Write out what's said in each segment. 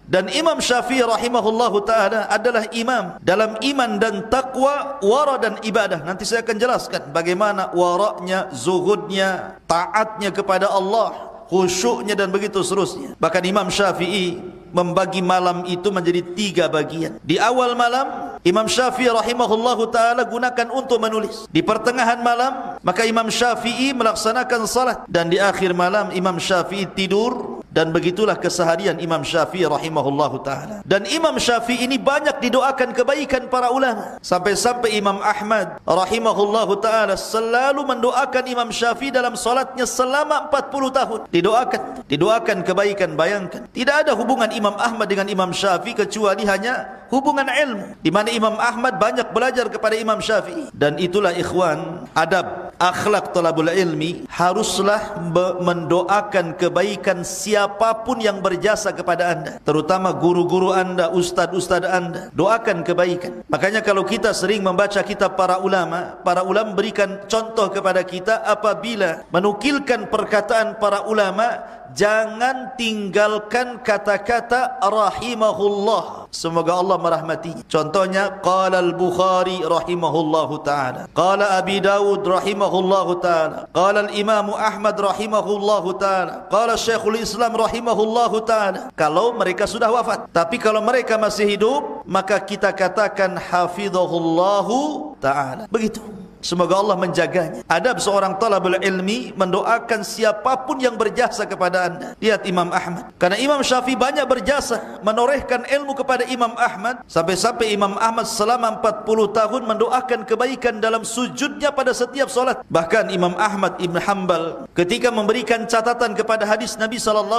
Dan Imam Syafi'i rahimahullahu ta'ala adalah imam dalam iman dan taqwa, wara dan ibadah. Nanti saya akan jelaskan bagaimana waraknya, zuhudnya, taatnya kepada Allah, khusyuknya dan begitu seterusnya. Bahkan Imam Syafi'i membagi malam itu menjadi 3 bagian. Di awal malam Imam Syafi'i rahimahullahu ta'ala gunakan untuk menulis. Di pertengahan malam maka Imam Syafi'i melaksanakan salat. Dan di akhir malam Imam Syafi'i tidur. Dan begitulah keseharian Imam Syafi'i rahimahullahu ta'ala. Dan Imam Syafi'i ini banyak didoakan kebaikan para ulama. Sampai-sampai Imam Ahmad rahimahullahu ta'ala selalu mendoakan Imam Syafi'i dalam salatnya selama 40 tahun. Didoakan kebaikan. Bayangkan, tidak ada hubungan Imam Ahmad dengan Imam Syafi'i kecuali hanya hubungan ilmu, di mana Imam Ahmad banyak belajar kepada Imam Syafi'i. Dan itulah ikhwan, adab, akhlak talabul ilmi, haruslah mendoakan kebaikan siapapun yang berjasa kepada anda, terutama guru-guru anda, ustad-ustad anda. Doakan kebaikan. Makanya kalau kita sering membaca kitab para ulama berikan contoh kepada kita apabila menukilkan perkataan para ulama, jangan tinggalkan kata-kata rahimahullah, semoga Allah merahmatinya. Contohnya, qala al-Bukhari rahimahullahu ta'ala, qala Abi Dawud rahimahullahu ta'ala, qala al-Imam Ahmad rahimahullahu ta'ala, qala Syekhul Islam rahimahullahu ta'ala. Kalau mereka sudah wafat. Tapi kalau mereka masih hidup, maka kita katakan hafizahullahu ta'ala. Begitu. Semoga Allah menjaganya. Adab seorang talabul ilmi mendoakan siapapun yang berjasa kepada anda. Lihat Imam Ahmad. Karena Imam Syafi'i banyak berjasa menorehkan ilmu kepada Imam Ahmad. Sampai-sampai Imam Ahmad selama 40 tahun mendoakan kebaikan dalam sujudnya pada setiap solat. Bahkan Imam Ahmad Ibn Hanbal ketika memberikan catatan kepada hadis Nabi SAW,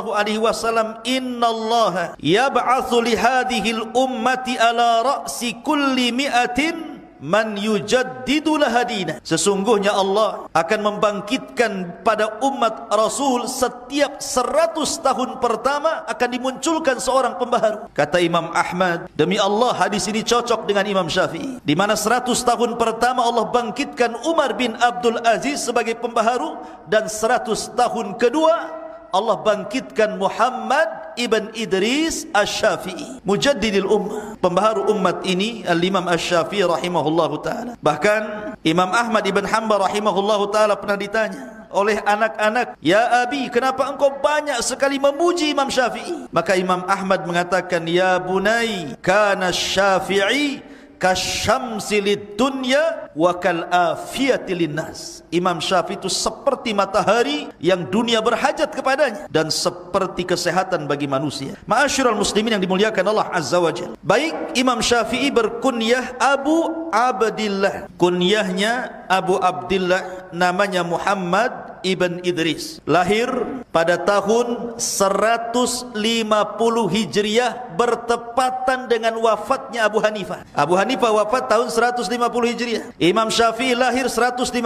innallaha yab'atsu li hadhil ummati ala ra'si kulli mi'atin man yujaddidu lahadina. Sesungguhnya Allah akan membangkitkan pada umat Rasul setiap 100 tahun pertama akan dimunculkan seorang pembaharu. Kata Imam Ahmad, demi Allah hadis ini cocok dengan Imam Syafi'i, di mana 100 tahun pertama Allah bangkitkan Umar bin Abdul Aziz sebagai pembaharu, dan 100 tahun kedua Allah bangkitkan Muhammad ibn Idris Asy-Syafi'i, mujaddidil ummah, pembaharu umat ini, al-Imam Asy-Syafi'i rahimahullahu ta'ala. Bahkan Imam Ahmad ibn Hanbal rahimahullahu ta'ala pernah ditanya oleh anak-anak, ya Abi, kenapa engkau banyak sekali memuji Imam Syafi'i? Maka Imam Ahmad mengatakan, ya bunai, kana Syafi'i kasyamsi lid-dunya wa kal afiyati linnas. Imam Syafi'i itu seperti matahari yang dunia berhajat kepadanya dan seperti kesehatan bagi manusia. Ma'asyiral muslimin yang dimuliakan Allah Azza wa Jalla. Baik, Imam Syafi'i berkunyah Abu Abdillah. Kunyahnya Abu Abdillah, namanya Muhammad ibn Idris. Lahir pada tahun 150 Hijriah bertepatan dengan wafatnya Abu Hanifah. Abu Hanifah wafat tahun 150 Hijriah. Imam Syafi'i lahir 150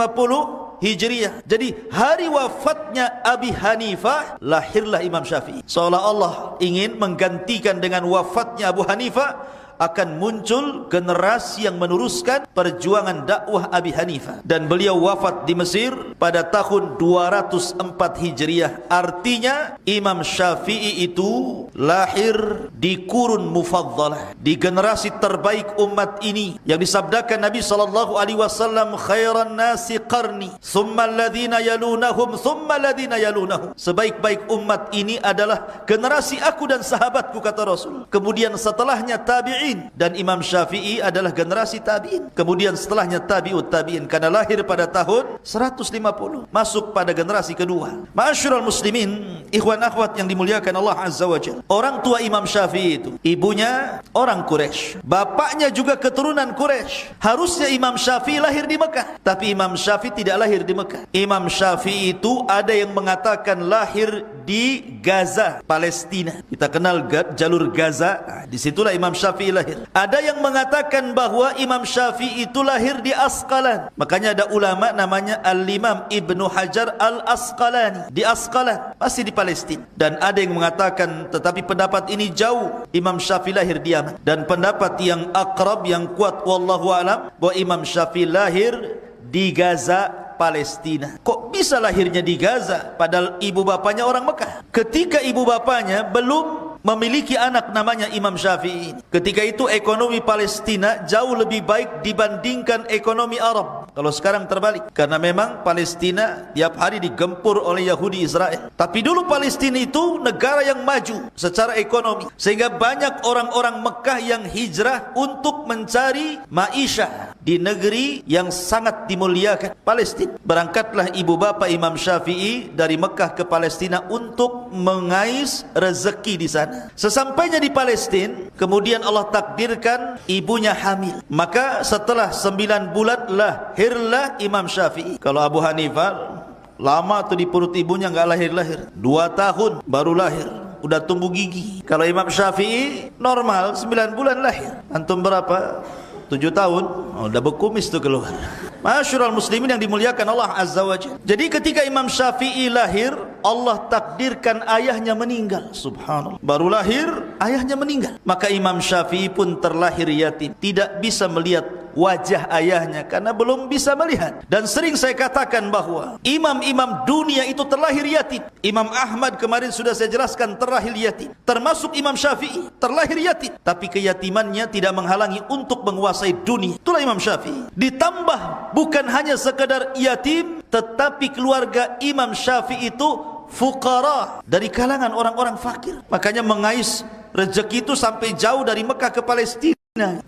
Hijriah. Jadi hari wafatnya Abi Hanifah, lahirlah Imam Syafi'i. Seolah Allah ingin menggantikan dengan wafatnya Abu Hanifah, akan muncul generasi yang meneruskan perjuangan dakwah Abi Hanifah. Dan beliau wafat di Mesir pada tahun 204 Hijriah. Artinya Imam Syafi'i itu lahir di kurun mufaddalah, di generasi terbaik umat ini, yang disabdakan Nabi SAW, khairan nasi qarni, thumma alladhina yalunahum, thumma alladhina yalunahum. Sebaik-baik umat ini adalah generasi aku dan sahabatku, kata Rasul. Kemudian setelahnya tabi'in, dan Imam Syafi'i adalah generasi tabi'in. Kemudian setelahnya tabi'ut tabi'in, karena lahir pada tahun 150, masuk pada generasi kedua. Ma'asyiral muslimin, ikhwan akhwat yang dimuliakan Allah Azza wa Jalla. Orang tua Imam Syafi'i itu, ibunya orang Quraisy, bapaknya juga keturunan Quraisy. Harusnya Imam Syafi'i lahir di Mekah, tapi Imam Syafi'i tidak lahir di Mekah. Imam Syafi'i itu ada yang mengatakan lahir di Gaza, Palestina. Kita kenal jalur Gaza. Nah, disitulah Imam Syafi'i lahir. Ada yang mengatakan bahwa Imam Syafi'i itu lahir di Asqalan. Makanya ada ulama namanya Al-Imam Ibnu Hajar Al-Asqalani, di Asqalan, masih di Palestina. Dan ada yang mengatakan, tetapi pendapat ini jauh, Imam Syafi'i lahir di Yaman. Dan pendapat yang akrab, yang kuat, wallahu alam, bahwa Imam Syafi'i lahir di Gaza, Palestina. Kok bisa lahirnya di Gaza padahal ibu bapanya orang Mekah? Ketika ibu bapanya belum memiliki anak namanya Imam Syafi'i. Ketika itu ekonomi Palestina jauh lebih baik dibandingkan ekonomi Arab. Kalau sekarang terbalik, karena memang Palestina tiap hari digempur oleh Yahudi Israel. Tapi dulu Palestina itu negara yang maju secara ekonomi, sehingga banyak orang-orang Mekah yang hijrah untuk mencari ma'isyah di negeri yang sangat dimuliakan, Palestina. Berangkatlah ibu bapa Imam Syafi'i dari Mekah ke Palestina untuk mengais rezeki di sana. Sesampainya di Palestina, kemudian Allah takdirkan ibunya hamil. Maka setelah 9 bulan lahirlah Imam Syafi'i. Kalau Abu Hanifah lama tuh di perut ibunya nggak lahir-lahir, 2 tahun baru lahir, udah tumbuh gigi. Kalau Imam Syafi'i normal 9 bulan lahir. Antum berapa? 7 tahun, udah berkumis tuh keluar. Masyurul muslimin yang dimuliakan Allah Azza wa Jalla. Jadi ketika Imam Syafi'i lahir, Allah takdirkan ayahnya meninggal. Subhanallah. Baru lahir, ayahnya meninggal. Maka Imam Syafi'i pun terlahir yatim, tidak bisa melihat wajah ayahnya karena belum bisa melihat. Dan sering saya katakan bahwa imam-imam dunia itu terlahir yatim. Imam Ahmad kemarin sudah saya jelaskan terlahir yatim, termasuk Imam Syafi'i terlahir yatim, tapi keyatimannya tidak menghalangi untuk menguasai dunia. Itulah Imam Syafi'i. Ditambah bukan hanya sekadar yatim, tetapi keluarga Imam Syafi'i itu fuqara, dari kalangan orang-orang fakir. Makanya mengais rezeki itu sampai jauh dari Mekah ke Palestina.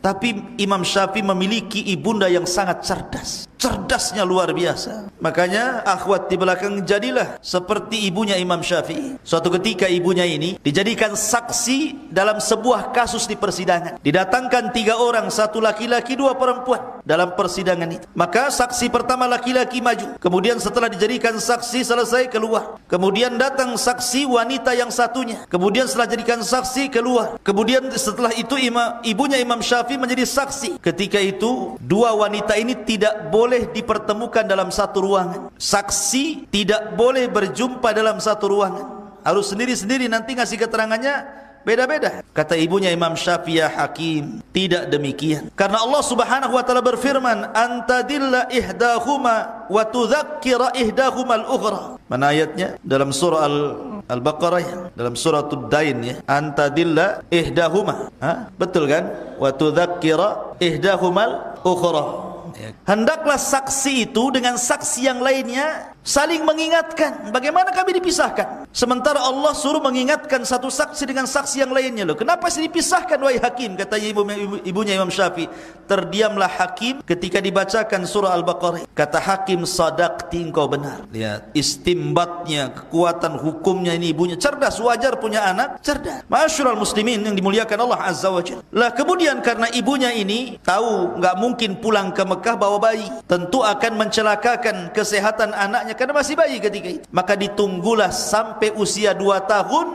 Tapi Imam Syafi'i memiliki ibunda yang sangat cerdas. Cerdasnya luar biasa. Makanya akhwat di belakang, jadilah seperti ibunya Imam Syafi'i. Suatu ketika ibunya ini dijadikan saksi dalam sebuah kasus di persidangan. Didatangkan 3 orang, 1 laki-laki 2 perempuan dalam persidangan itu. Maka saksi pertama laki-laki maju. Kemudian setelah dijadikan saksi selesai keluar. Kemudian datang saksi wanita yang satunya. Kemudian setelah dijadikan saksi keluar. Kemudian setelah itu ibunya Imam Syafi'i menjadi saksi. Ketika itu 2 wanita ini tidak boleh dipertemukan dalam satu ruangan. Saksi tidak boleh berjumpa dalam satu ruangan, harus sendiri-sendiri, nanti ngasih keterangannya beda-beda. Kata ibunya Imam Syafi'i, ya Hakim, tidak demikian. Karena Allah Subhanahu wa taala berfirman, antadilla ihdahuma wa tudzakkira ihdahuma al-ukhra. Mana ayatnya? Dalam surah Al-Baqarah ya? Dalam surah Ad-Dain ya. Antadilla ihdahuma. Betul kan? Wa tudzakkira ihdahuma al-ukhra. Hendaklah saksi itu dengan saksi yang lainnya saling mengingatkan. Bagaimana kami dipisahkan? Sementara Allah suruh mengingatkan satu saksi dengan saksi yang lainnya. Loh, kenapa sih dipisahkan wahai Hakim? Kata ibunya Imam Syafi'i. Terdiamlah Hakim ketika dibacakan surah Al-Baqarah. Kata Hakim, sadaqti, engkau benar. Lihat istimbatnya, kekuatan hukumnya ini ibunya. Cerdas, wajar punya anak cerdas. Masyurul muslimin yang dimuliakan Allah Azza wa Jalla. Lah kemudian karena ibunya ini tahu nggak mungkin pulang ke Mekah bawa bayi, tentu akan mencelakakan kesehatan anaknya karena masih bayi ketika itu. Maka ditunggulah sampai usia 2 tahun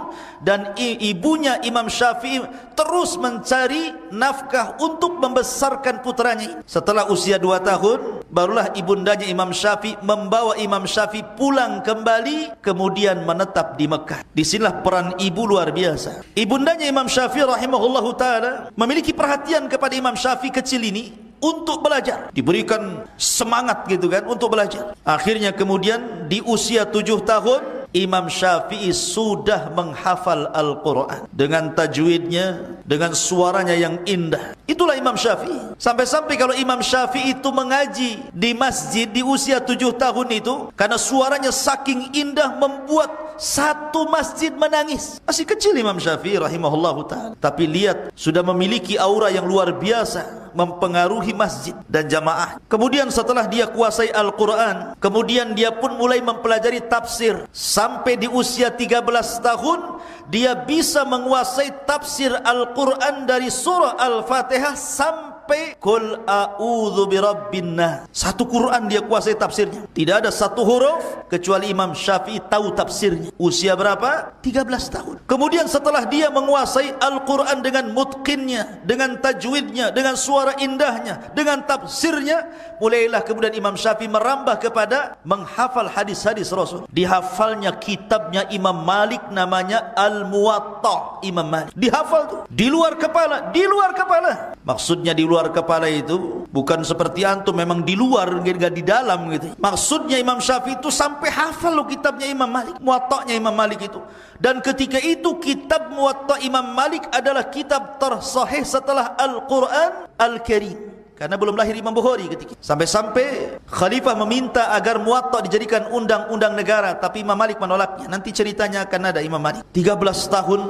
dan ibunya Imam Syafi'i terus mencari nafkah untuk membesarkan putranya. Setelah usia 2 tahun barulah ibundanya Imam Syafi'i membawa Imam Syafi'i pulang kembali, kemudian menetap di Mekah. Disinilah peran ibu luar biasa. Ibundanya Imam Syafi'i rahimahullahu ta'ala memiliki perhatian kepada Imam Syafi'i kecil ini untuk belajar, diberikan semangat gitu kan untuk belajar. Akhirnya kemudian di usia 7 tahun Imam Syafi'i sudah menghafal Al-Quran dengan tajwidnya, dengan suaranya yang indah. Itulah Imam Syafi'i. Sampai-sampai kalau Imam Syafi'i itu mengaji di masjid di usia 7 tahun itu, karena suaranya saking indah membuat satu masjid menangis. Masih kecil Imam Syafi'i rahimahullahu ta'ala, tapi lihat sudah memiliki aura yang luar biasa, mempengaruhi masjid dan jamaah. Kemudian setelah dia kuasai Al-Quran, kemudian dia pun mulai mempelajari tafsir. Sampai di usia 13 tahun dia bisa menguasai tafsir Al-Quran dari surah Al-Fatihah sampai Qul a'udzu birabbin nas. Satu Quran dia kuasai tafsirnya. Tidak ada satu huruf kecuali Imam Syafi'i tahu tafsirnya. Usia berapa? 13 tahun. Kemudian setelah dia menguasai Al-Quran dengan mutqinnya, dengan tajwidnya, dengan suara indahnya, dengan tafsirnya, mulailah kemudian Imam Syafi'i merambah kepada menghafal hadis-hadis Rasul. Dihafalnya kitabnya Imam Malik namanya Al-Muwatta. Imam Malik dihafal tuh di luar kepala, di luar kepala. Maksudnya di luar kepala itu Bukan seperti antum memang di luar, enggak di dalam gitu. Maksudnya Imam Syafi'i itu sampai hafal loh kitabnya Imam Malik, Muwatta'nya Imam Malik itu. Dan ketika itu kitab Muwatta' Imam Malik adalah kitab tersahih setelah Al-Quran Al-Karim. Karena belum lahir Imam Bukhari ketika. Sampai-sampai khalifah meminta agar Muwatta' dijadikan undang-undang negara, tapi Imam Malik menolaknya. Nanti ceritanya akan ada Imam Malik. 13 tahun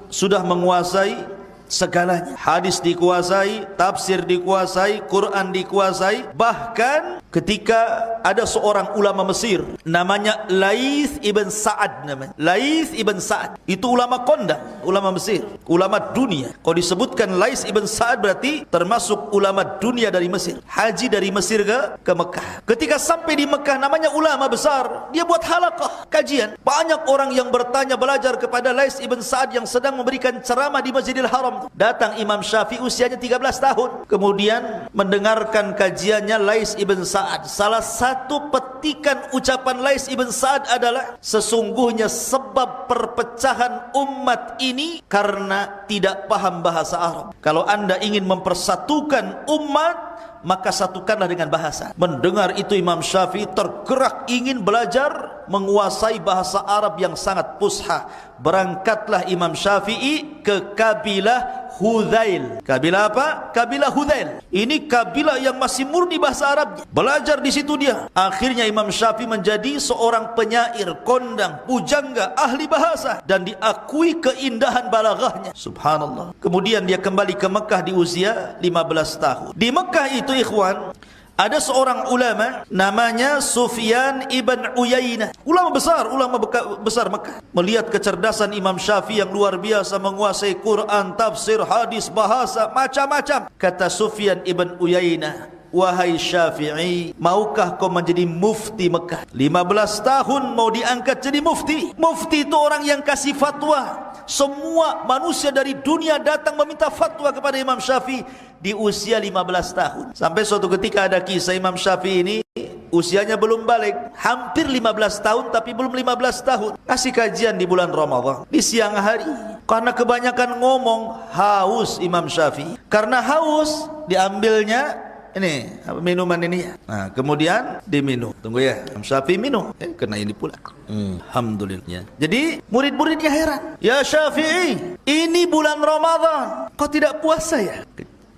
sudah menguasai segalanya. Hadis dikuasai, tafsir dikuasai, Quran dikuasai. Bahkan ketika ada seorang ulama Mesir namanya Laith ibn Sa'ad namanya. Laith ibn Sa'ad itu ulama kondang, ulama Mesir, ulama dunia. Kalau disebutkan Laith ibn Sa'ad berarti termasuk ulama dunia dari Mesir. Haji dari Mesir ke Mekah. Ketika sampai di Mekah, namanya ulama besar, dia buat halaqah kajian. Banyak orang yang bertanya belajar kepada Laith ibn Sa'ad yang sedang memberikan ceramah di Masjidil Haram. Datang Imam Syafi'i usianya 13 tahun. Kemudian mendengarkan kajiannya Laits ibn Sa'ad. Salah satu petikan ucapan Laits ibn Sa'ad adalah, sesungguhnya sebab perpecahan umat ini karena tidak paham bahasa Arab. Kalau anda ingin mempersatukan umat, maka satukanlah dengan bahasa. Mendengar itu Imam Syafi'i tergerak ingin belajar menguasai bahasa Arab yang sangat fusha. Berangkatlah Imam Syafi'i ke kabilah Hudzail. Kabilah apa? Kabilah Hudzail. Ini kabilah yang masih murni bahasa Arabnya. Belajar di situ dia. Akhirnya Imam Syafi'i menjadi seorang penyair, kondang, pujangga, ahli bahasa, dan diakui keindahan balaghahnya. Subhanallah. Kemudian dia kembali ke Mekah di usia 15 tahun. Di Mekah itu ikhwan, ada seorang ulama namanya Sufyan ibn Uyainah. Ulama besar Mekah. Melihat kecerdasan Imam Syafi'i yang luar biasa, menguasai Quran, tafsir, hadis, bahasa, macam-macam. Kata Sufyan ibn Uyainah, wahai Syafi'i, maukah kau menjadi mufti Mekah? 15 tahun mau diangkat jadi mufti. Mufti itu orang yang kasih fatwa. Semua manusia dari dunia datang meminta fatwa kepada Imam Syafi'i di usia 15 tahun. Sampai suatu ketika ada kisah Imam Syafi'i ini usianya belum balik, hampir 15 tahun tapi belum 15 tahun. Kasih kajian di bulan Ramadan di siang hari. Karena kebanyakan ngomong, haus Imam Syafi'i. Karena haus, diambilnya ini minuman ini. Nah, kemudian diminum. Tunggu ya, Imam Syafi'i minum. Kena ini pula. Alhamdulillah. Jadi murid-muridnya heran. Ya Syafi'i, ini bulan Ramadan, kau tidak puasa ya?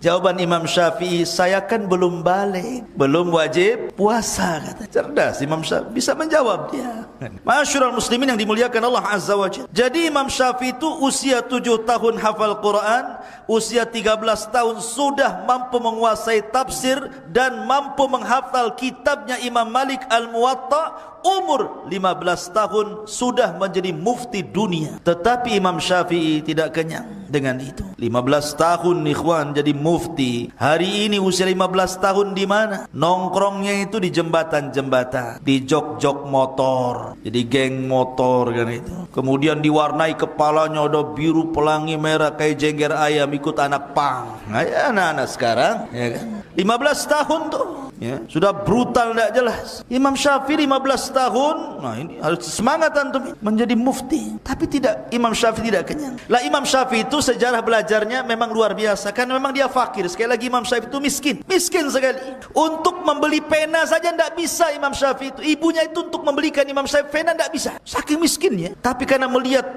Jawaban Imam Syafi'i, saya kan belum balik, belum wajib puasa, kata. Cerdas Imam Syafi'i, bisa menjawab dia. Masyarul muslimin yang dimuliakan Allah Azza wa Jalla. Jadi Imam Syafi'i itu usia 7 tahun hafal Quran, usia 13 tahun sudah mampu menguasai tafsir dan mampu menghafal kitabnya Imam Malik Al-Muwatta. Umur 15 tahun sudah menjadi mufti dunia. Tetapi Imam Syafi'i tidak kenyang dengan itu. 15 tahun ikhwan jadi mufti. Hari ini usia 15 tahun di mana? Nongkrongnya itu di jembatan-jembatan, di jok-jok motor, jadi geng motor kan itu. Kemudian diwarnai kepalanya ada biru pelangi merah kayak jengger ayam, ikut anak pang. Nah, ya anak-anak sekarang, ya kan? 15 tahun tuh. Ya, sudah brutal tidak jelas. Imam Syafi'i 15 tahun. Nah, ini harus semangat antum menjadi mufti. Tapi tidak, Imam Syafi'i tidak kenyang. Lah Imam Syafi'i itu sejarah belajarnya memang luar biasa. Karena memang dia fakir. Sekali lagi Imam Syafi'i itu miskin. Miskin sekali. Untuk membeli pena saja tidak bisa Imam Syafi'i itu. Ibunya itu untuk membelikan Imam Syafi'i pena tidak bisa. Saking miskinnya. Tapi karena melihat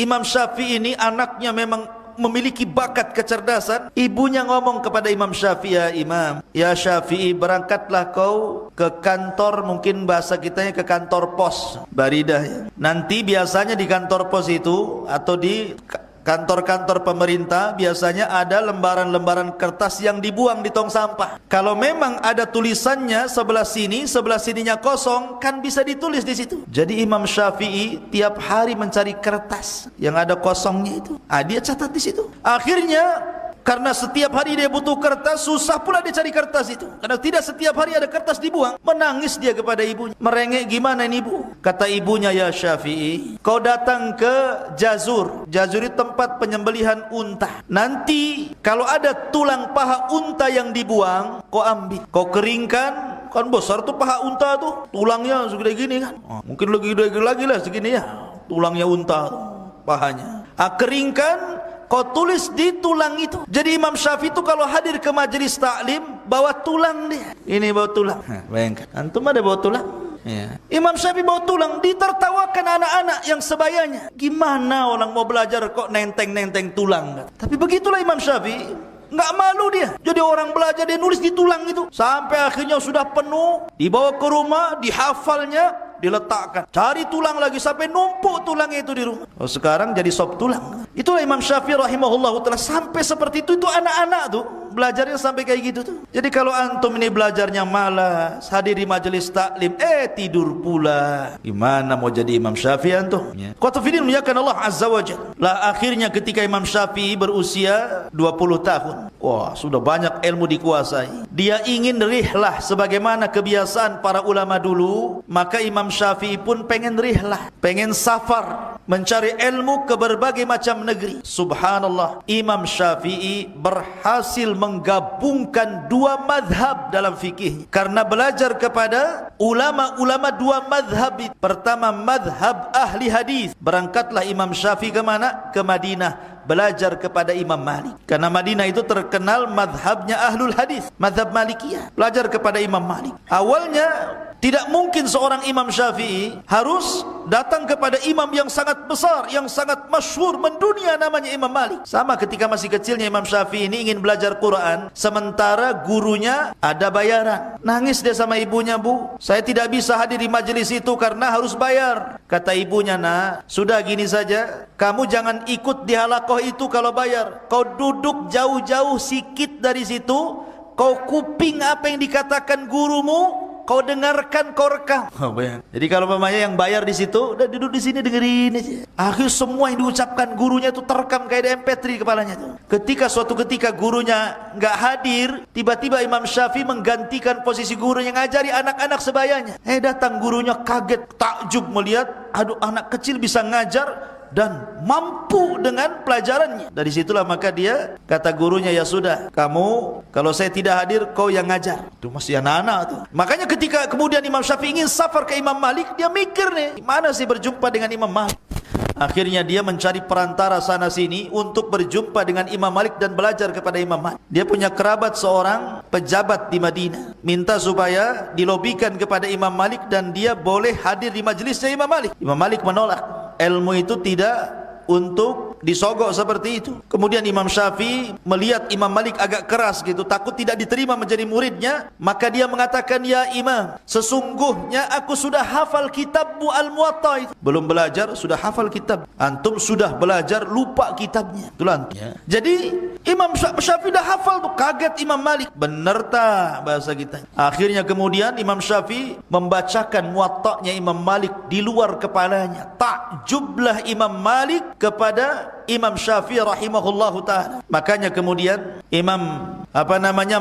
Imam Syafi'i ini anaknya memang memiliki bakat kecerdasan, ibunya ngomong kepada Imam Syafi'i, ya Imam, ya Syafi'i, berangkatlah kau ke kantor, mungkin bahasa kitanya ke kantor pos Baridah ya. Nanti biasanya di kantor pos itu atau di kantor-kantor pemerintah biasanya ada lembaran-lembaran kertas yang dibuang di tong sampah. Kalau memang ada tulisannya sebelah sini, sebelah sininya kosong, kan bisa ditulis di situ. Jadi Imam Syafi'i tiap hari mencari kertas yang ada kosongnya itu. Dia catat di situ. Akhirnya karena setiap hari dia butuh kertas, susah pula dia cari kertas itu. Karena tidak setiap hari ada kertas dibuang. Menangis dia kepada ibunya. Merengek, gimana ini ibu? Kata ibunya, ya Syafi'i, kau datang ke Jazur. Jazur itu tempat penyembelihan unta. Nanti kalau ada tulang paha unta yang dibuang, kau ambil. Kau keringkan. Kan besar tuh paha unta tuh. Tulangnya segede gini kan. Mungkin lebih lagi lah segini ya. Tulangnya unta tuh, pahanya. Keringkan. Kau tulis di tulang itu. Jadi Imam Syafi'i itu kalau hadir ke majelis taklim, bawa tulang dia. Ini bawa tulang. Bayangkan, antum ada bawa tulang? Ya. Imam Syafi'i bawa tulang, ditertawakan anak-anak yang sebayanya. Gimana orang mau belajar kok nenteng-nenteng tulang? Tapi begitulah Imam Syafi'i, nggak malu dia. Jadi orang belajar dia nulis di tulang itu, sampai akhirnya sudah penuh, dibawa ke rumah, dihafalnya, diletakkan, cari tulang lagi sampai numpuk tulang itu di rumah. Oh, sekarang jadi sop tulang. Itulah Imam Syafi'i rahimahullahu ta'ala, sampai seperti itu anak-anak tuh belajarnya sampai kayak gitu tuh. Jadi kalau antum ini belajarnya malas, hadir di majelis taklim, tidur pula, gimana mau jadi Imam Syafi'i antum? Ya. Qatafidin muliakan Allah Azza wa Jalla. Lah akhirnya ketika Imam Syafi'i berusia 20 tahun, wah sudah banyak ilmu dikuasai. Dia ingin rihlah sebagaimana kebiasaan para ulama dulu, maka Imam Syafi'i pun pengen rihlah, pengen safar, mencari ilmu ke berbagai macam negeri. Subhanallah, Imam Syafi'i berhasil menggabungkan dua madhab dalam fikih, karena belajar kepada ulama-ulama dua madhab. Pertama madhab ahli hadis, berangkatlah Imam Syafi'i ke mana? Ke Madinah, belajar kepada Imam Malik, karena Madinah itu terkenal madhabnya ahlul hadis, madhab Malikiyah. Belajar kepada Imam Malik. Awalnya tidak mungkin seorang Imam Syafi'i harus datang kepada imam yang sangat besar, yang sangat masyhur mendunia, namanya Imam Malik. Sama ketika masih kecilnya Imam Syafi'i ini ingin belajar Quran, sementara gurunya ada bayaran. Nangis dia sama ibunya, "Bu, saya tidak bisa hadir di majelis itu karena harus bayar." Kata ibunya, "Nak, sudah gini saja, kamu jangan ikut di halaqah itu kalau bayar. Kau duduk jauh-jauh sikit dari situ, kau kuping apa yang dikatakan gurumu, kau dengarkan, kau rekam." Jadi kalau mamanya yang bayar di situ, udah duduk di sini dengerin aja. Akhir semua yang diucapkan gurunya itu terekam kayak ada MP3 kepalanya tuh. Suatu ketika gurunya nggak hadir, tiba-tiba Imam Syafi'i menggantikan posisi gurunya, ngajari anak-anak sebayanya. Datang gurunya kaget, takjub melihat, aduh anak kecil bisa ngajar dan mampu dengan pelajarannya. Dari situlah maka dia kata gurunya, "Ya sudah, kamu kalau saya tidak hadir, kau yang ngajar." Itu masih anak-anak tuh. Makanya ketika kemudian Imam Syafi'i ingin safar ke Imam Malik, dia mikir nih, gimana sih berjumpa dengan Imam Malik? Akhirnya dia mencari perantara sana sini untuk berjumpa dengan Imam Malik dan belajar kepada Imam Malik. Dia punya kerabat seorang pejabat di Madinah, minta supaya dilobikan kepada Imam Malik dan dia boleh hadir di majelisnya Imam Malik. Imam Malik menolak. Ilmu itu tidak untuk disogok seperti itu. Kemudian Imam Syafi'i melihat Imam Malik agak keras gitu, takut tidak diterima menjadi muridnya, maka dia mengatakan, "Ya Imam, sesungguhnya aku sudah hafal kitabmu Al-Muwatta." Belum belajar sudah hafal kitab. Antum sudah belajar lupa kitabnya. Itulah ya. Jadi Imam Syafi'i dah hafal tuh, kaget Imam Malik. Bener tak bahasa kita? Akhirnya kemudian Imam Syafi'i membacakan Muwatta'nya Imam Malik di luar kepalanya. Takjublah Imam Malik kepada Imam Syafi'i rahimahullahu ta'ala. Makanya kemudian Imam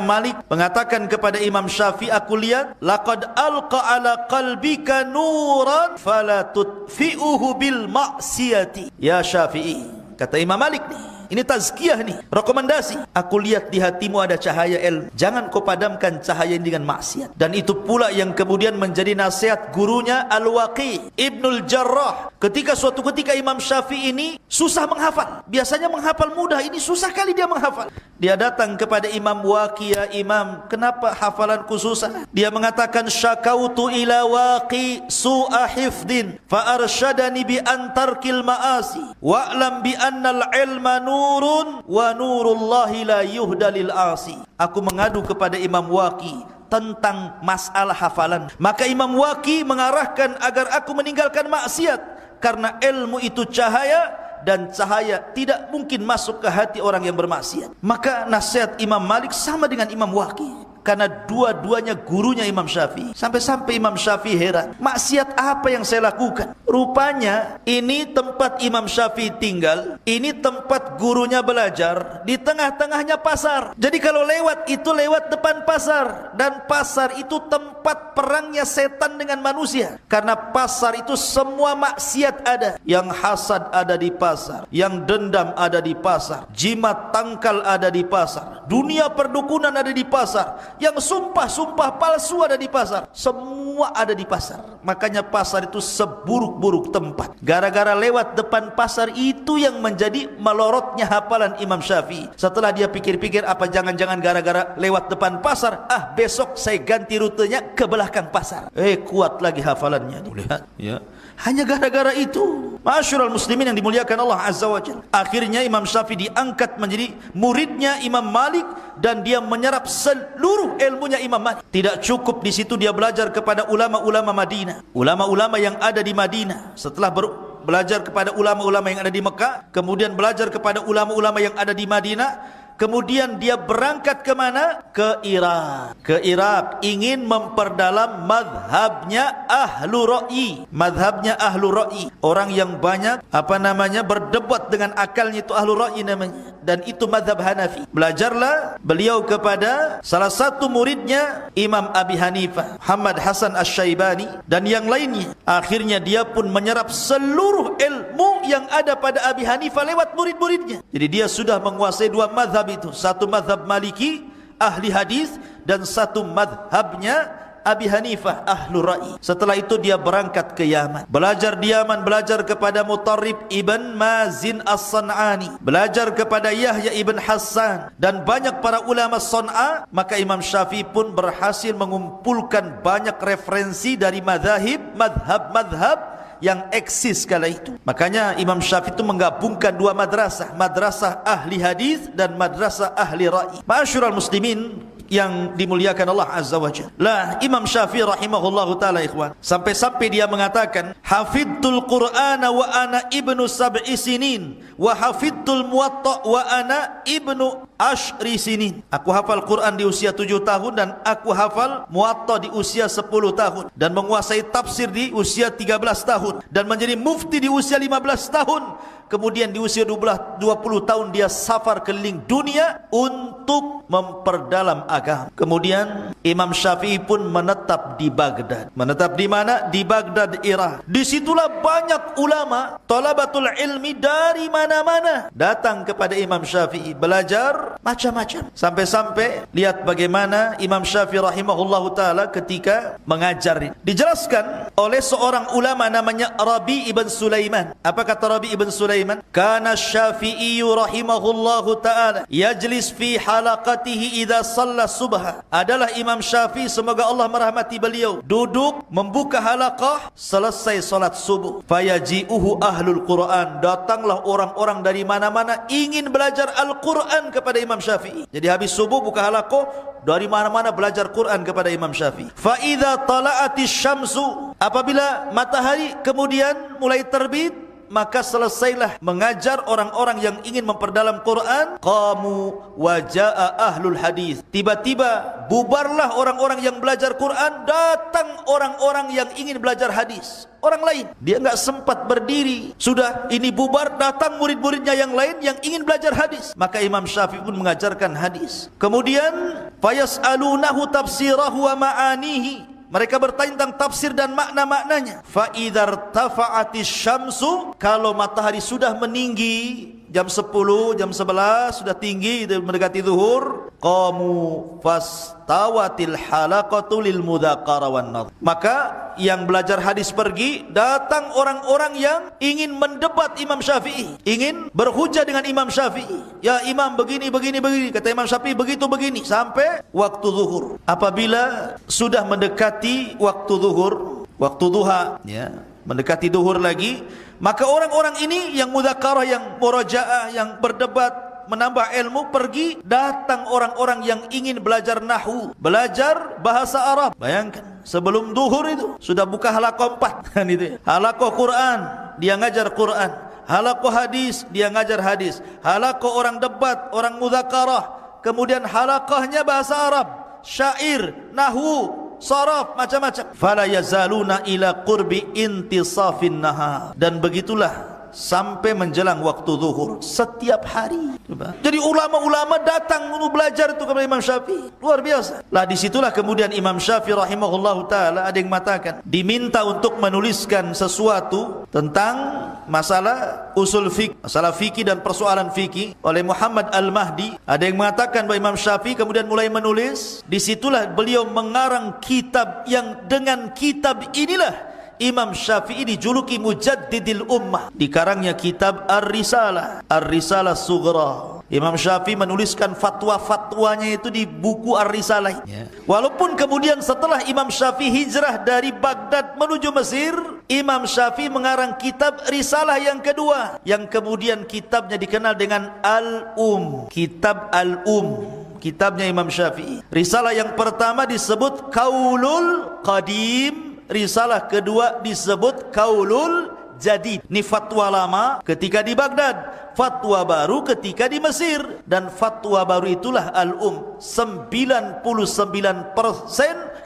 Malik mengatakan kepada Imam Syafi'i, "Aku lihat laqad alqa ala qalbika nuran fala tutfi'uhu bil ma'siyati." Ya Syafi'i, kata Imam Malik nih, ini tazkiyah nih, rekomendasi. "Aku lihat di hatimu ada cahaya ilmu. Jangan kau padamkan cahaya ini dengan maksiat." Dan itu pula yang kemudian menjadi nasihat gurunya Al-Waqi' Ibnul Jarrah. Ketika suatu ketika Imam Syafi'i ini susah menghafal. Biasanya menghafal mudah, ini susah kali dia menghafal. Dia datang kepada Imam Waqi', "Ya Imam, kenapa hafalanku susah?" Dia mengatakan, "Syakautu ila Waqi' su'a hifdin fa arsyadani bi antarkil ma'asi wa'lam bi annal ilma nurun wa nurullahi la yuhdalil asi." Aku mengadu kepada Imam Waqi' tentang masalah hafalan, maka Imam Waqi' mengarahkan agar aku meninggalkan maksiat, karena ilmu itu cahaya dan cahaya tidak mungkin masuk ke hati orang yang bermaksiat. Maka nasihat Imam Malik sama dengan Imam Waqi', karena dua-duanya gurunya Imam Syafi'i. Sampai-sampai Imam Syafi'i heran, maksiat apa yang saya lakukan? Rupanya ini tempat Imam Syafi'i tinggal, ini tempat gurunya belajar, di tengah-tengahnya pasar. Jadi kalau lewat itu lewat depan pasar, dan pasar itu tempat perangnya setan dengan manusia. Karena pasar itu semua maksiat ada. Yang hasad ada di pasar, yang dendam ada di pasar, jimat tangkal ada di pasar, dunia perdukunan ada di pasar, yang sumpah-sumpah palsu ada di pasar. Semua ada di pasar. Makanya pasar itu seburuk-buruk tempat. Gara-gara lewat depan pasar itu yang menjadi melorotnya hafalan Imam Syafi'i. Setelah dia pikir-pikir, apa jangan-jangan gara-gara lewat depan pasar, besok saya ganti rutenya ke belakang pasar. Kuat lagi hafalannya. Lihat, ya. Hanya gara-gara itu. Ma'asyiral muslimin yang dimuliakan Allah Azza wa Jalla. Akhirnya Imam Syafi'i diangkat menjadi muridnya Imam Malik dan dia menyerap seluruh ilmunya Imam Malik. Tidak cukup di situ dia belajar kepada ulama-ulama Madinah. Ulama-ulama yang ada di Madinah. Setelah belajar kepada ulama-ulama yang ada di Mekah, kemudian belajar kepada ulama-ulama yang ada di Madinah. Kemudian dia berangkat ke mana? Ke Irak. Ke Irak ingin memperdalam madhabnya ahlu ra'i. Madhabnya ahlu ra'i. Orang yang banyak berdebat dengan akalnya, itu ahlu ra'i namanya. Dan itu madhab Hanafi. Belajarlah beliau kepada salah satu muridnya Imam Abi Hanifah, Muhammad Hasan Asy-Syaibani, dan yang lainnya. Akhirnya dia pun menyerap seluruh ilmu yang ada pada Abi Hanifah lewat murid-muridnya. Jadi dia sudah menguasai dua madhab itu. Satu madhab Maliki, ahli hadis, dan satu madhabnya Abi Hanifah, ahlu ra'i. Setelah itu dia berangkat ke Yaman. Belajar di Yaman, belajar kepada Mutarrib ibn Mazin as-San'ani, belajar kepada Yahya ibn Hassan dan banyak para ulama San'a. Maka Imam Syafi'i pun berhasil mengumpulkan banyak referensi dari madhab-madhab yang eksis kala itu. Makanya Imam Syafi'i itu menggabungkan dua madrasah, madrasah ahli hadis dan madrasah ahli ra'i. Ma'asyiral muslimin yang dimuliakan Allah Azza wa Jalla. Lah, Imam Syafi'i rahimahullahu taala ikhwan, sampai-sampai dia mengatakan, hafidtul Qur'ana wa ana ibnu sab'i sinin wa hafidtul Muwatta wa ana ibnu ashri sinin. Aku hafal Quran di usia 7 tahun dan aku hafal Muwatta di usia 10 tahun dan menguasai tafsir di usia 13 tahun dan menjadi mufti di usia 15 tahun. Kemudian di usia 20 tahun dia safar keliling dunia untuk memperdalam agama. Kemudian Imam Syafi'i pun menetap di Baghdad. Menetap di mana? Di Baghdad, Irak. Disitulah banyak ulama, talabatul ilmi dari mana-mana datang kepada Imam Syafi'i belajar macam-macam. Sampai-sampai lihat bagaimana Imam Syafi'i rahimahullahu taala ketika mengajar. Dijelaskan oleh seorang ulama namanya Rabi ibn Sulaiman. Apa kata Rabi ibn Sulaiman? Kana Syafi'i rahimahullahu ta'ala yajlis fi halaqatihi idza shalla subha. Adalah Imam Syafi'i, semoga Allah merahmati beliau, duduk membuka halaqah selesai salat subuh. Fayaji'uhu ahlul Quran. Datanglah orang-orang dari mana-mana ingin belajar Al-Quran kepada Imam Syafi'i. Jadi habis subuh buka halaqah, dari mana-mana belajar Quran kepada Imam Syafi'i. Fa idza tala'atis syamsu, apabila matahari kemudian mulai terbit, maka selesailah mengajar orang-orang yang ingin memperdalam Quran. Qamu wa jaa ahlul hadis. Tiba-tiba bubarlah orang-orang yang belajar Quran, datang orang-orang yang ingin belajar hadis. Orang lain, dia enggak sempat berdiri, sudah ini bubar, datang murid-muridnya yang lain yang ingin belajar hadis. Maka Imam Syafi'i pun mengajarkan hadis. Kemudian fayas'alunahu tafsirahu wa ma'anihi. Mereka bertanya tentang tafsir dan makna-maknanya. Fa idzar tafa'atis syamsu, kalau matahari sudah meninggi, jam 10, jam 11 sudah tinggi mendekati zuhur, qamu fastawatil halaqatu lil mudzakarah wan nadhr. Maka yang belajar hadis pergi, datang orang-orang yang ingin mendebat Imam Syafi'i, ingin berhujah dengan Imam Syafi'i. Ya Imam, begini, kata Imam Syafi'i begitu, begini, sampai waktu zuhur. Apabila sudah mendekati waktu zuhur, waktu duha, ya, mendekati zuhur lagi, maka orang-orang ini yang mudzakarah, yang murajaah, yang berdebat, menambah ilmu pergi, datang orang-orang yang ingin belajar nahwu, belajar bahasa Arab. Bayangkan, sebelum duhur itu sudah buka halaqah 4 kan itu. Halaqah Quran, dia ngajar Quran. Halaqah hadis, dia ngajar hadis. Halaqah orang debat, orang mudzakarah. Kemudian halaqahnya bahasa Arab, syair, nahwu, saraf, macam-macam. Fala yazaluna ila qurbi intisafin nahar. Dan begitulah sampai menjelang waktu zuhur setiap hari. Jadi ulama-ulama datang untuk belajar itu kepada Imam Syafi'i. Luar biasa. Lah disitulah kemudian Imam Syafi'i rahimahullahu taala, ada yang mengatakan diminta untuk menuliskan sesuatu tentang masalah usul fiqh, masalah fikih dan persoalan fikih oleh Muhammad Al-Mahdi. Ada yang mengatakan bahwa Imam Syafi'i kemudian mulai menulis. Disitulah beliau mengarang kitab yang dengan kitab inilah Imam Syafi'i dijuluki Mujaddidil Ummah. Dikarangnya kitab Ar-Risalah, Ar-Risalah Sughra. Imam Syafi'i menuliskan fatwa-fatwanya itu di buku Ar-Risalah. Walaupun kemudian setelah Imam Syafi'i hijrah dari Baghdad menuju Mesir, Imam Syafi'i mengarang kitab Risalah yang kedua, yang kemudian kitabnya dikenal dengan Kitab Al-Um, kitabnya Imam Syafi'i. Risalah yang pertama disebut Qaulul Qadim, risalah kedua disebut Qaulul Jadid. Ini fatwa lama ketika di Baghdad, fatwa baru ketika di Mesir, dan fatwa baru itulah Al-Um. 99%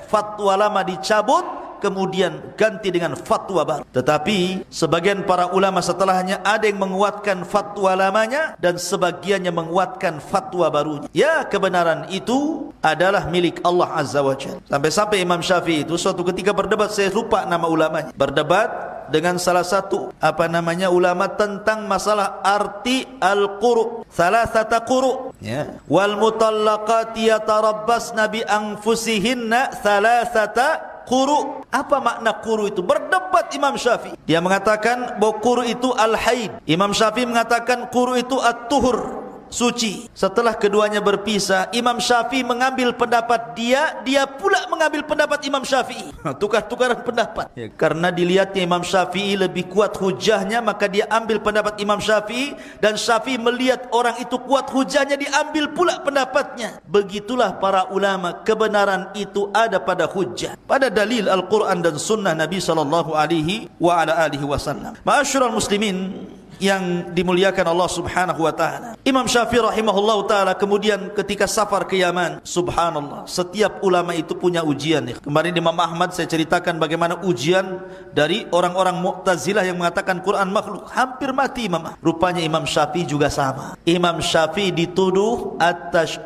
fatwa lama dicabut, kemudian ganti dengan fatwa baru. Tetapi sebagian para ulama setelahnya ada yang menguatkan fatwa lamanya dan sebagiannya menguatkan fatwa barunya. Ya, kebenaran itu adalah milik Allah Azza wa Jalla. Sampai-sampai Imam Syafi'i itu suatu ketika berdebat, saya lupa nama ulamanya, berdebat dengan salah satu ulama tentang masalah arti al-quru, salasata quru, ya. Wal mutallaqati yatarabbasna bi anfusihinna salasata quru. Apa makna quru itu? Berdebat Imam Syafi'i. Dia mengatakan bahwa quru itu al-haid. Imam Syafi'i mengatakan quru itu at-tuhur, suci. Setelah keduanya berpisah, Imam Syafi'i mengambil pendapat dia pula mengambil pendapat Imam Syafi'i. Tukar-tukaran pendapat. Ya, karena dilihatnya Imam Syafi'i lebih kuat hujahnya, maka dia ambil pendapat Imam Syafi'i, dan Syafi'i melihat orang itu kuat hujahnya, diambil pula pendapatnya. Begitulah para ulama, kebenaran itu ada pada hujah, pada dalil Al-Quran dan sunnah Nabi sallallahu alaihi wasallam. Ma'asyiral muslimin yang dimuliakan Allah Subhanahu wa taala, Imam Syafi'i rahimahullahu taala kemudian ketika safar ke Yaman, subhanallah, setiap ulama itu punya ujian. Kemarin Imam Ahmad saya ceritakan bagaimana ujian dari orang-orang Mu'tazilah yang mengatakan Quran makhluk, hampir mati Imam. Rupanya Imam Syafi'i juga sama. Imam Syafi'i dituduh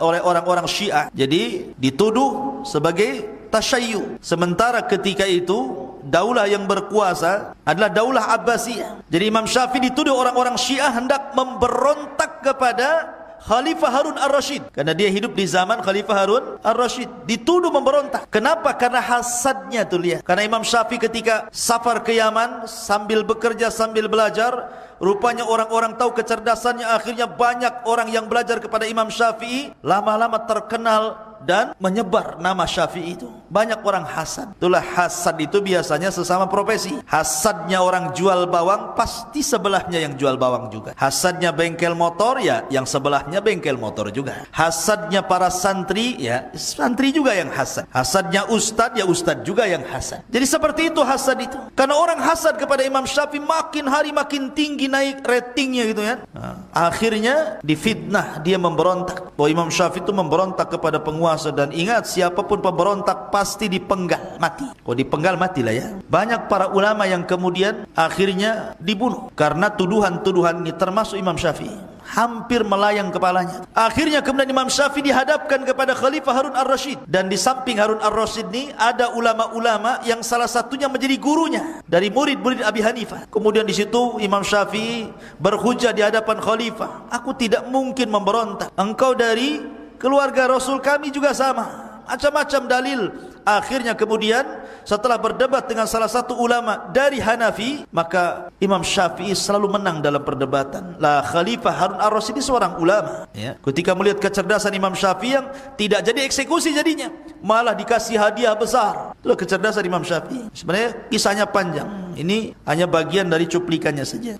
oleh orang-orang Syiah, jadi dituduh sebagai tasyayyu. Sementara ketika itu daulah yang berkuasa adalah daulah Abbasiyah. Jadi Imam Syafi'i dituduh orang-orang Syiah hendak memberontak kepada Khalifah Harun Ar-Rasyid, karena dia hidup di zaman Khalifah Harun Ar-Rasyid. Dituduh memberontak. Kenapa? Karena hasadnya tuh lihat. Karena Imam Syafi'i ketika safar ke Yaman sambil bekerja sambil belajar, rupanya orang-orang tahu kecerdasannya, akhirnya banyak orang yang belajar kepada Imam Syafi'i, lama-lama terkenal dan menyebar nama Syafi'i itu. Banyak orang hasad. Itulah hasad itu biasanya sesama profesi. Hasadnya orang jual bawang, pasti sebelahnya yang jual bawang juga. Hasadnya bengkel motor, ya yang sebelahnya bengkel motor juga. Hasadnya para santri, ya santri juga yang hasad. Hasadnya ustad, ya ustad juga yang hasad. Jadi seperti itu hasad itu. Karena orang hasad kepada Imam Syafi'i, makin hari makin tinggi naik ratingnya gitu ya. Akhirnya difitnah, dia memberontak. Bahwa Imam Syafi'i itu memberontak kepada penguasa. Dan ingat, siapapun pemberontak pasti dipenggal mati. Oh, dipenggal matilah ya. Banyak para ulama yang kemudian akhirnya dibunuh karena tuduhan-tuduhan ini, termasuk Imam Syafi'i. Hampir melayang kepalanya. Akhirnya kemudian Imam Syafi'i dihadapkan kepada Khalifah Harun Ar-Rasyid, dan di samping Harun Ar-Rasyid ini ada ulama-ulama yang salah satunya menjadi gurunya dari murid-murid Abi Hanifah. Kemudian di situ Imam Syafi'i berhujah di hadapan Khalifah, aku tidak mungkin memberontak. Engkau dari keluarga Rasul, kami juga sama. Macam-macam dalil. Akhirnya kemudian setelah berdebat dengan salah satu ulama dari Hanafi, maka Imam Syafi'i selalu menang dalam perdebatan. Lah, Khalifah Harun Ar-Rasyid seorang ulama, ya. Ketika melihat kecerdasan Imam Syafi'i yang tidak jadi eksekusi jadinya, malah dikasih hadiah besar. Itulah kecerdasan Imam Syafi'i. Sebenarnya kisahnya panjang. Ini hanya bagian dari cuplikannya saja.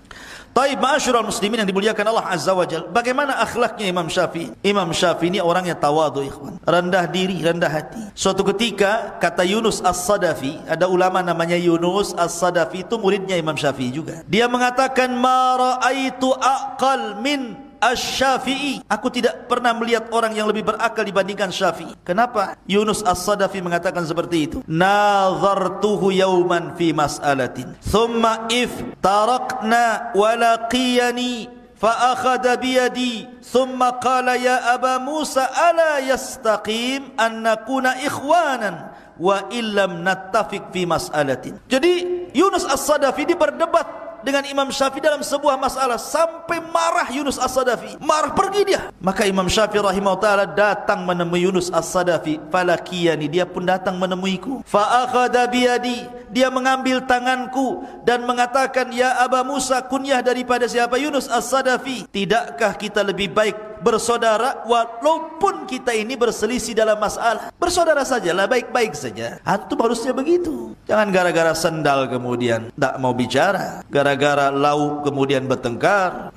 Taib, ma'asyiral muslimin yang dimuliakan Allah Azza wa Jalla. Bagaimana akhlaknya Imam Syafi'i? Imam Syafi'i ini orangnya tawadhu, ikhwan. Rendah diri, rendah hati. Suatu ketika, kata Yunus As-Sadafi, ada ulama namanya Yunus As-Sadafi, itu muridnya Imam Syafi'i juga. Dia mengatakan, ma ra'aitu aqal min Asy-Syafi'i. Aku tidak pernah melihat orang yang lebih berakal dibandingkan Syafi'i. Kenapa? Yunus As-Sadafi mengatakan seperti itu. Nazartuhu yawman fi mas'alatin, thumma iftaraqna wa laqiyani fa akhadha bi yadi, thumma qala ya Aba Musa ala yastaqim an nakuna ikhwanan wa illam nattafiq fi mas'alatin. Jadi Yunus As-Sadafi berdebat dengan Imam Syafi'i dalam sebuah masalah sampai marah Yunus As-Sadafi. Marah, pergi dia. Maka Imam Syafi'i rahimahullah ta'ala datang menemui Yunus As-Sadafi. Falakiyani, dia pun datang menemuiku. Fa akhadha biyadi, dia mengambil tanganku dan mengatakan, ya Aba Musa, kunyah daripada siapa? Yunus As-Sadafi. Tidakkah kita lebih baik bersaudara walaupun kita ini berselisih dalam masalah? Bersaudara sajalah, baik-baik saja. Antum harusnya begitu. Jangan gara-gara sendal kemudian tak mau bicara, gara-gara lauk kemudian bertengkar,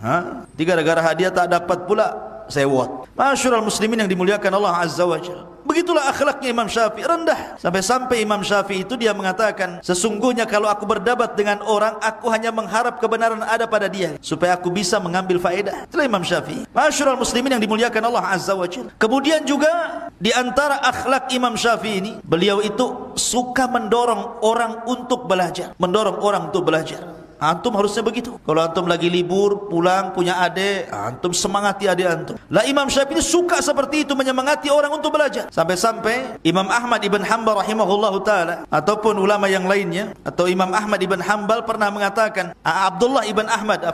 gara-gara hadiah tak dapat pula sewot. Masyurul muslimin yang dimuliakan Allah Azza wa Jalla. Begitulah akhlaknya Imam Syafi'i, rendah. Sampai-sampai Imam Syafi'i itu dia mengatakan, sesungguhnya kalau aku berdebat dengan orang, aku hanya mengharap kebenaran ada pada dia, supaya aku bisa mengambil faedah. Itulah Imam Syafi'i. Masyurul muslimin yang dimuliakan Allah Azza wa Jalla. Kemudian juga di antara akhlak Imam Syafi'i ini, beliau itu suka mendorong orang untuk belajar. Mendorong orang untuk belajar. Antum harusnya begitu. Kalau antum lagi libur, pulang, punya adik, antum semangati adik antum. Lah Imam Syafi'i suka seperti itu, menyemangati orang untuk belajar. Sampai-sampai Imam Ahmad ibn Hanbal rahimahullahu ta'ala, ataupun ulama yang lainnya, atau Imam Ahmad ibn Hanbal pernah mengatakan, Abdullah ibn Ahmad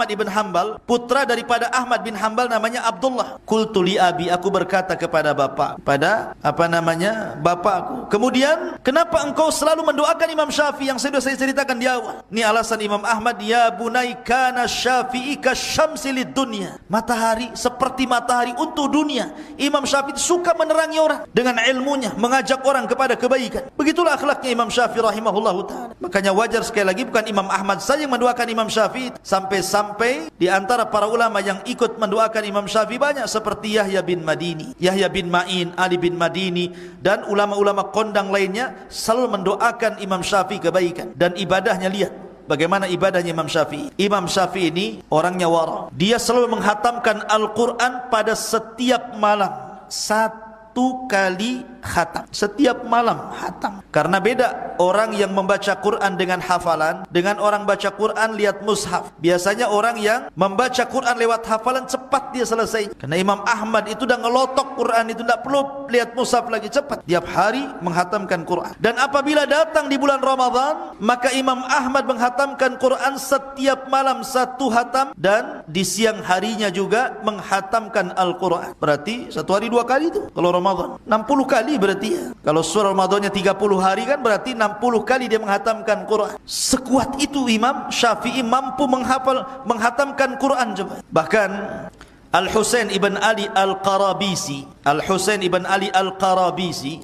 ibn Hanbal, putra daripada Ahmad bin Hanbal, namanya Abdullah. Qultu li abi, aku berkata kepada bapak, pada bapakku. Kemudian, kenapa engkau selalu mendoakan Imam Syafi'i yang sudah saya ceritakan di awal? Ini alasan Imam Ahmad, ya bunai kana Syafi'i kasyamsi lid dunya. Matahari seperti matahari untuk dunia. Imam Syafi'i suka menerangi orang dengan ilmunya, mengajak orang kepada kebaikan. Begitulah akhlaknya Imam Syafi'i rahimahullahu ta'ala. Makanya wajar sekali lagi, bukan Imam Ahmad saja yang mendoakan Imam Syafi'i, sampai-sampai di antara para ulama yang ikut mendoakan Imam Syafi'i banyak, seperti Yahya bin Madini, Yahya bin Ma'in, Ali bin Madini, dan ulama-ulama kondang lainnya selalu mendoakan Imam Syafi'i kebaikan. Dan ibadahnya, lihat bagaimana ibadahnya Imam Syafi'i. Imam Syafi'i ini orangnya wara. Dia selalu menghatamkan Al-Quran pada setiap malam, 1 kali khatam. Setiap malam khatam. Karena beda orang yang membaca Quran dengan hafalan dengan orang baca Quran lihat mushaf. Biasanya orang yang membaca Quran lewat hafalan cepat dia selesai. Karena Imam Ahmad itu dah ngelotok Quran itu, tidak perlu lihat mushaf lagi, cepat. Tiap hari menghatamkan Quran. Dan apabila datang di bulan Ramadan, maka Imam Ahmad menghatamkan Quran setiap malam 1 hatam, dan di siang harinya juga menghatamkan Al-Quran. Berarti 1 hari 2 kali itu. Kalau Ramadan 60 kali berarti ya. Kalau surah Ramadannya 30 hari kan berarti 60 kali dia menghatamkan Quran. Sekuat itu Imam Syafi'i mampu menghatamkan Quran coba. Bahkan Al-Husain ibn Ali Al-Qarabisi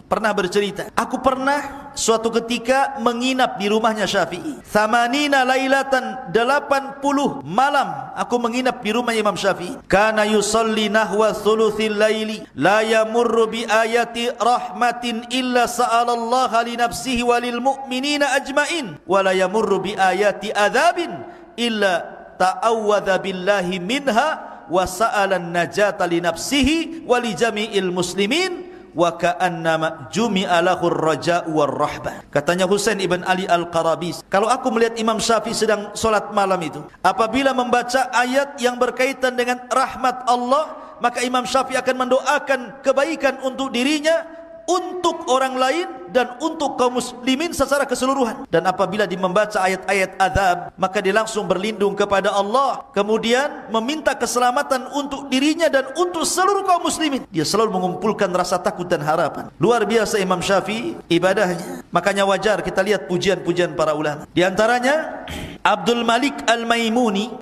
pernah bercerita, aku pernah suatu ketika menginap di rumahnya Syafi'i. 80 lailatan, 80 malam aku menginap di rumah Imam Syafi'i. Kana yusalli nahwa thuluthil laili la yamurru bi ayati rahmatin illa sa'alallaha li nafsihi walil mu'minina ajmain wa la yamurru bi ayati adzabin illa ta'awwadha billahi minha wa sa'alan najata li nafsihi wa li jami'il muslimin wa ka'annama jumi'a lahur raja'u war rahbah. Katanya Husain ibn Ali Al-Qarabis, kalau aku melihat Imam Syafi'i sedang solat malam itu, apabila membaca ayat yang berkaitan dengan rahmat Allah, maka Imam Syafi'i akan mendoakan kebaikan untuk dirinya, untuk orang lain, dan untuk kaum muslimin secara keseluruhan. Dan apabila dia membaca ayat-ayat azab, maka dia langsung berlindung kepada Allah, kemudian meminta keselamatan untuk dirinya dan untuk seluruh kaum muslimin. Dia selalu mengumpulkan rasa takut dan harapan. Luar biasa Imam Syafi'i ibadahnya. Makanya wajar kita lihat pujian-pujian para ulama. Di antaranya Abdul Malik Al-Maimuni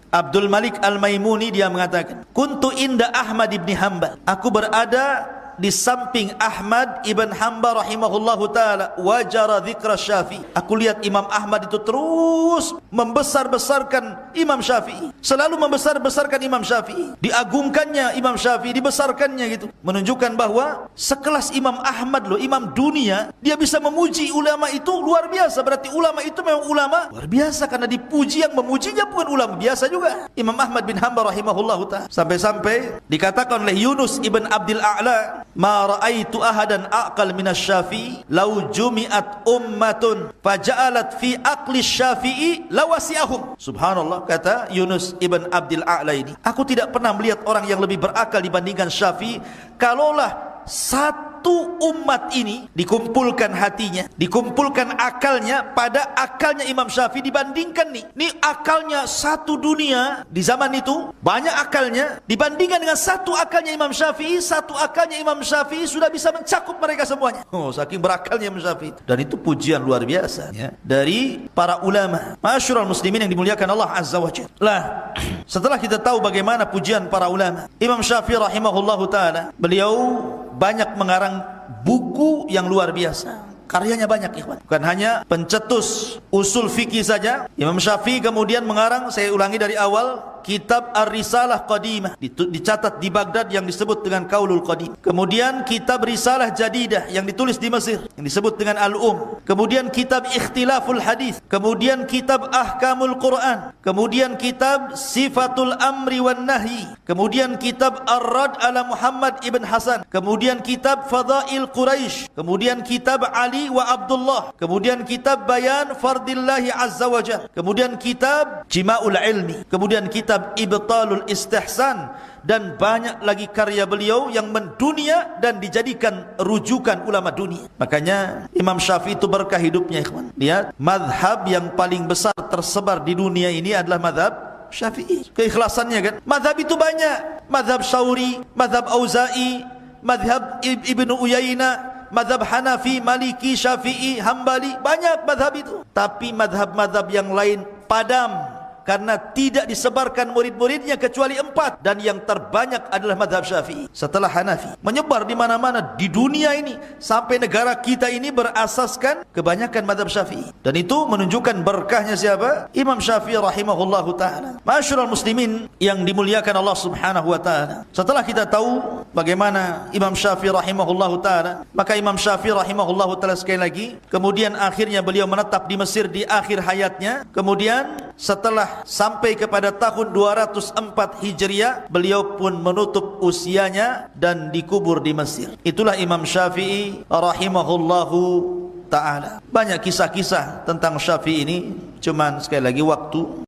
dia mengatakan, kuntu inda Ahmad ibn Hanbal, aku berada di samping Ahmad ibn Hanbal rahimahullahu ta'ala, wajara dzikra Syafi'i. Aku lihat Imam Ahmad itu terus membesar-besarkan Imam Syafi'i, selalu membesar-besarkan Imam Syafi'i, diagungkannya Imam Syafi'i, dibesarkannya gitu. Menunjukkan bahwa sekelas Imam Ahmad loh, imam dunia, dia bisa memuji ulama itu luar biasa. Berarti ulama itu memang ulama luar biasa, karena dipuji yang memujinya bukan ulama biasa juga. Imam Ahmad bin Hanbal rahimahullahu ta'ala, sampai-sampai dikatakan oleh Yunus ibn Abdil A'la, ma ra'aitu ahadan aqal minasy Syafi'i law jumi'at ummatun faja'alat fi aqli Syafi'i lawasi'ahum. Subhanallah, kata Yunus ibn Abdil A'la ini, aku tidak pernah melihat orang yang lebih berakal dibandingkan Syafi'i. Kalaulah satu satu umat ini dikumpulkan hatinya, dikumpulkan akalnya pada akalnya Imam Syafi'i dibandingkan nih akalnya satu dunia di zaman itu, banyak akalnya dibandingkan dengan satu akalnya Imam Syafi'i. Satu akalnya Imam Syafi'i sudah bisa mencakup mereka semuanya. Saking berakalnya Imam Syafi'i. Dan itu pujian luar biasa ya, dari para ulama. Ma'asyiral muslimin yang dimuliakan Allah Azza wa Jalla. Lah, setelah kita tahu bagaimana pujian para ulama, Imam Syafi'i rahimahullahu taala, beliau banyak mengarang buku yang luar biasa. Karyanya banyak, ikhwan. Bukan hanya pencetus usul fikih saja. Imam Syafi'i kemudian mengarang, saya ulangi dari awal, kitab Ar-Risalah Qadimah, dicatat di Baghdad yang disebut dengan Qaulul Qadim. Kemudian kitab Risalah Jadidah yang ditulis di Mesir yang disebut dengan Al-Um. Kemudian kitab Ikhtilaful Hadis. Kemudian kitab Ahkamul Quran. Kemudian kitab Sifatul Amri wan Nahyi. Kemudian kitab Ar-Rad ala Muhammad ibn Hasan. Kemudian kitab Fadail Quraisy. Kemudian kitab Ali wa Abdullah. Kemudian kitab Bayan Fardillahi Azza wa Jalla. Kemudian kitab Jima'ul Ilmi. Kemudian kitab Ibtalul Istihsan, dan banyak lagi karya beliau yang mendunia dan dijadikan rujukan ulama dunia. Makanya Imam Syafi'i itu berkah hidupnya, ikhwan. Lihat, mazhab yang paling besar tersebar di dunia ini adalah mazhab Syafi'i. Keikhlasannya kan, mazhab itu banyak. Mazhab Syauri, mazhab Auza'i, mazhab Ibnu Uyainah, mazhab Hanafi, Maliki, Syafi'i, Hambali, banyak mazhab itu. Tapi mazhab-mazhab yang lain padam, karena tidak disebarkan murid-muridnya kecuali 4, dan yang terbanyak adalah mazhab Syafi'i setelah Hanafi. Menyebar di mana-mana di dunia ini, sampai negara kita ini berasaskan kebanyakan mazhab Syafi'i. Dan itu menunjukkan berkahnya siapa? Imam Syafi'i rahimahullahu taala. Ma'asyiral muslimin yang dimuliakan Allah Subhanahu wa taala. Setelah kita tahu bagaimana Imam Syafi'i rahimahullahu taala, maka Imam Syafi'i rahimahullahu taala sekali lagi, kemudian akhirnya beliau menetap di Mesir di akhir hayatnya. Kemudian setelah sampai kepada tahun 204 Hijriah, beliau pun menutup usianya dan dikubur di Mesir. Itulah Imam Syafi'i rahimahullahu ta'ala. Banyak kisah-kisah tentang Syafi'i ini, cuman sekali lagi waktu